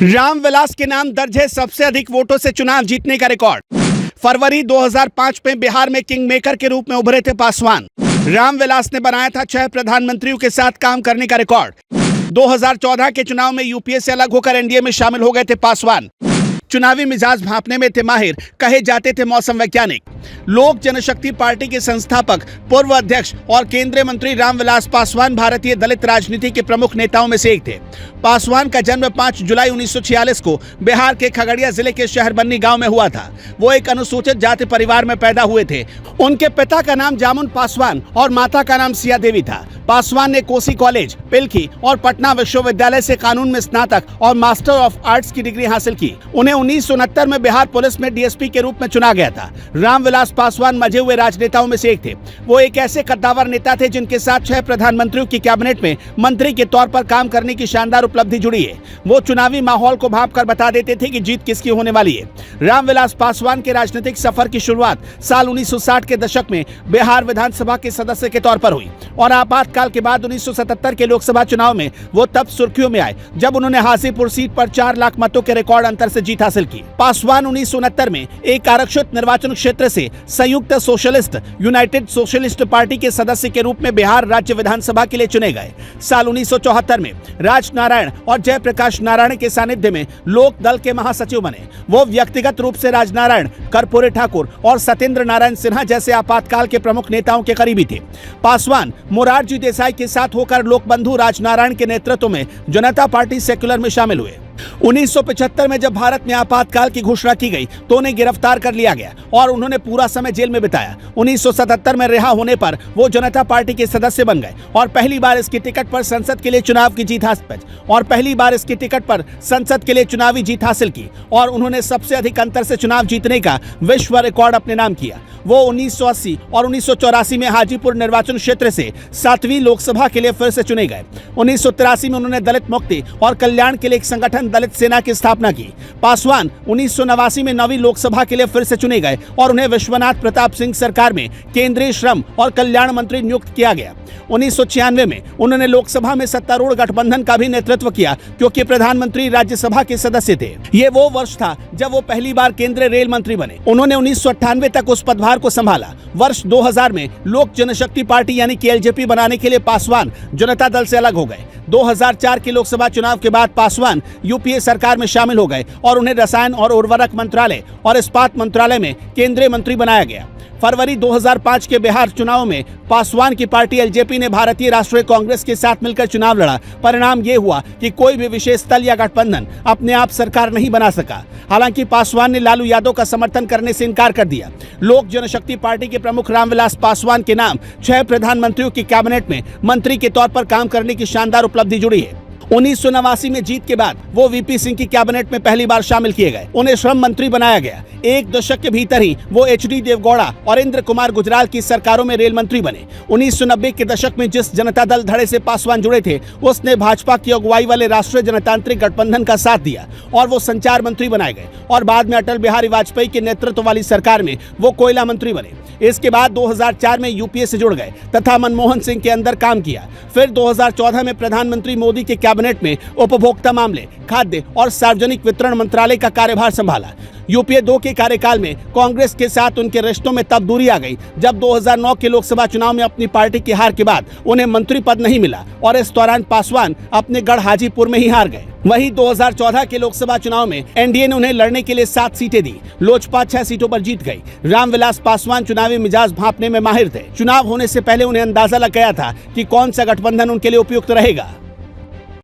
रामविलास के नाम दर्ज है सबसे अधिक वोटों से चुनाव जीतने का रिकॉर्ड। फरवरी 2005 में बिहार में किंग मेकर के रूप में उभरे थे पासवान। रामविलास ने बनाया था 6 प्रधानमंत्रियों के साथ काम करने का रिकॉर्ड। 2014 के चुनाव में यूपीए से अलग होकर एनडीए में शामिल हो गए थे पासवान। चुनावी मिजाज भांपने में थे माहिर, कहे जाते थे मौसम वैज्ञानिक। लोक जनशक्ति पार्टी के संस्थापक, पूर्व अध्यक्ष और केंद्रीय मंत्री रामविलास पासवान भारतीय दलित राजनीति के प्रमुख नेताओं में से एक थे। पासवान का जन्म 5 जुलाई 1946 को बिहार के खगड़िया जिले के शहरबन्नी गांव में हुआ था। वो एक अनुसूचित जाति परिवार में पैदा हुए थे। उनके पिता का नाम जामुन पासवान और माता का नाम सिया देवी था। पासवान ने कोसी कॉलेज, पिल्खी और पटना विश्वविद्यालय से कानून में स्नातक और मास्टर ऑफ आर्ट्स की डिग्री हासिल की। उन्हें 1969 में बिहार पुलिस में डीएसपी के रूप में चुना गया था। रामविलास पासवान मजे हुए राजनेताओं में से एक थे। वो एक ऐसे कद्दावर नेता थे जिनके साथ 6 प्रधानमंत्रियों की कैबिनेट में मंत्री के तौर पर काम करने की शानदार उपलब्धि जुड़ी है। वो चुनावी माहौल को भांपकर बता देते थे कि जीत किसकी होने वाली है। रामविलास पासवान के राजनीतिक सफर की शुरुआत साल 1960 के दशक में बिहार विधानसभा के सदस्य के तौर पर हुई और आपातकाल के बाद 1977 के लोकसभा चुनाव में वो तब सुर्खियों में आए जब उन्होंने हाजीपुर सीट पर 4 लाख मतों के रिकॉर्ड अंतर से जीत हासिल की। पासवान 1969 में एक आरक्षित निर्वाचन क्षेत्र से संयुक्त सोशलिस्ट यूनाइटेड सोशलिस्ट पार्टी के सदस्य के रूप में बिहार राज्य विधानसभा के लिए चुने गए। साल 1974 में राजनारायण और जयप्रकाश नारायण के सानिध्य में लोक दल के महासचिव बने। वो व्यक्तिगत रूप से राजनारायण, कर्पूरी ठाकुर और सत्येंद्र नारायण सिन्हा जैसे आपातकाल के प्रमुख नेताओं के करीबी थे। पासवान मोरारजी देसाई के साथ होकर लोकबंधु राजनारायण के नेतृत्व में जनता पार्टी सेक्युलर में शामिल हुए। 1975 में जब भारत में आपातकाल की घोषणा की गई तो उन्हें गिरफ्तार कर लिया गया और उन्होंने पूरा समय जेल में बिताया। 1977 में रिहा होने पर वो जनता पार्टी के सदस्य बन गए और पहली बार इसकी टिकट पर संसद के लिए चुनावी जीत हासिल की और उन्होंने सबसे अधिक अंतर से चुनाव जीतने का विश्व रिकॉर्ड अपने नाम किया। वो 1980 और 1984 में हाजीपुर निर्वाचन क्षेत्र से 7वीं लोकसभा के लिए फिर से चुने गए। 1983 में उन्होंने दलित मुक्ति और कल्याण के लिए एक संगठन दलित सेना की स्थापना की। पासवान 1989 में 9वीं लोकसभा के लिए फिर से चुने गए और उन्हें विश्वनाथ प्रताप सिंह सरकार में केंद्रीय श्रम और कल्याण मंत्री नियुक्त किया गया। 1996 में उन्होंने लोकसभा में सत्तारूढ़ गठबंधन का भी नेतृत्व किया क्योंकि प्रधानमंत्री राज्यसभा के सदस्य थे। ये वो वर्ष था जब वो पहली बार केंद्रीय रेल मंत्री बने। उन्होंने 1998 तक उस पदभार को संभाला। वर्ष 2000 में लोक जनशक्ति पार्टी यानी कि एलजेपी बनाने के लिए पासवान जनता दल से अलग हो गए। 2004 के लोकसभा चुनाव के बाद पासवान यूपीए सरकार में शामिल हो गए और उन्हें रसायन और उर्वरक मंत्रालय और इस्पात मंत्रालय में केंद्रीय मंत्री बनाया गया। फरवरी 2005 के बिहार चुनाव में पासवान की पार्टी एलजेपी ने भारतीय राष्ट्रीय कांग्रेस के साथ मिलकर चुनाव लड़ा। परिणाम ये हुआ कि कोई भी विशेष दल या गठबंधन अपने आप सरकार नहीं बना सका। हालांकि पासवान ने लालू यादव का समर्थन करने से इनकार कर दिया। लोक जनशक्ति पार्टी के प्रमुख रामविलास पासवान के नाम 6 प्रधानमंत्रियों की कैबिनेट में मंत्री के तौर पर काम करने की शानदार उपलब्धि जुड़ी है। 1989 में जीत के बाद वो वीपी सिंह की कैबिनेट में पहली बार शामिल किए गए। उन्हें श्रम मंत्री बनाया गया। एक दशक के भीतर ही वो एचडी देवगौड़ा और इंद्र कुमार गुजराल की सरकारों में रेल मंत्री बने। 1990 के दशक में जिस जनता दल धड़े से पासवान जुड़े थे उसने भाजपा की अगुवाई वाले राष्ट्रीय जनतांत्रिक गठबंधन का साथ दिया और वो संचार मंत्री बनाए गए और बाद में अटल बिहारी वाजपेयी के नेतृत्व वाली सरकार में वो कोयला मंत्री बने। इसके बाद 2004 में यूपीए से जुड़ गए तथा मनमोहन सिंह के अंदर काम किया। फिर 2014 में प्रधानमंत्री मोदी के कैबिनेट में उपभोक्ता मामले, खाद्य और सार्वजनिक वितरण मंत्रालय का कार्यभार संभाला। यूपीए 2 के कार्यकाल में कांग्रेस के साथ उनके रिश्तों में तब दूरी आ गई जब 2009 के लोकसभा चुनाव में अपनी पार्टी की हार के बाद उन्हें मंत्री पद नहीं मिला और इस दौरान पासवान अपने गढ़ हाजीपुर में ही हार गए। वहीं 2014 के लोकसभा चुनाव में एनडीए ने उन्हें लड़ने के लिए 7 सीटें दी। लोजपा 6 सीटों पर जीत गई। रामविलास पासवान चुनावी मिजाज भांपने में माहिर थे। चुनाव होने से पहले उन्हें अंदाजा लग गया था कि कौन सा गठबंधन उनके लिए उपयुक्त रहेगा।